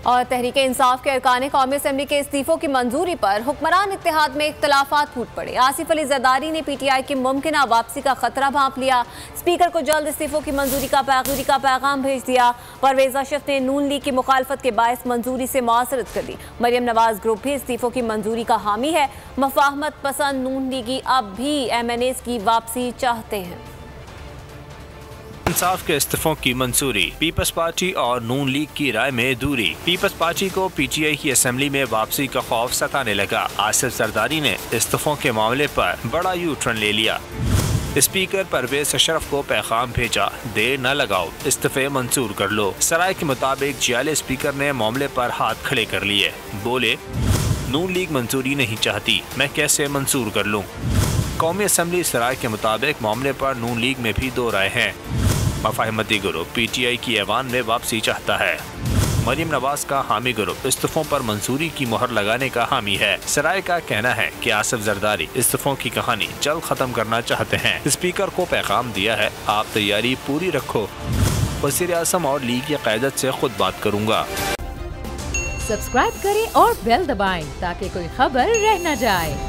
और तहरीक इंसाफ के अरकान कौमी असम्बली के इस्तीफों की मंजूरी पर हुक्मरान इत्तेहाद में इख्तलाफात फूट पड़े। आसिफ अली जरदारी ने PTI की मुमकिन वापसी का खतरा भांप लिया। स्पीकर को जल्द इस्तीफों की मंजूरी का पैगाम भेज दिया। परवेज अशरफ ने नून लीग की मुखालफत के बायस मंजूरी से मुआसरत कर दी। मरियम नवाज ग्रुप भी इस्तीफों की मंजूरी का हामी है। मफाहमत पसंद नून लीगी अब भी MNAs की वापसी चाहते हैं। इंसाफ के इस्तीफों की मंजूरी, पीपल्स पार्टी और नून लीग की राय में दूरी। पीपल्स पार्टी को PTI की असेंबली में वापसी का खौफ सताने लगा। आसिफ जरदारी ने इस्तीफों के मामले पर बड़ा यू टर्न ले लिया। स्पीकर परवेज अशरफ को पैगाम भेजा, देर न लगाओ, इस्तीफे मंजूर कर लो। सराय के मुताबिक जियाले स्पीकर ने मामले पर हाथ खड़े कर लिए। बोले, नून लीग मंजूरी नहीं चाहती, मैं कैसे मंजूर कर लूँ। कौमी असम्बली सराय के मुताबिक मामले पर नून लीग में भी दो राय हैं। मफाहमती ग्रुप PTI की ऐवान में वापसी चाहता है। मरियम नवाज का हामी ग्रुप इस्तीफों पर मंजूरी की मुहर लगाने का हामी है। सराय का कहना है कि आसिफ जरदारी इस्तीफों की कहानी जल्द खत्म करना चाहते हैं। स्पीकर को पैगाम दिया है, आप तैयारी पूरी रखो, वज़ीर आज़म और लीग की क़यादत से खुद बात करूँगा। सब्सक्राइब करें और बेल दबाएं ताकि कोई खबर रह न जाए।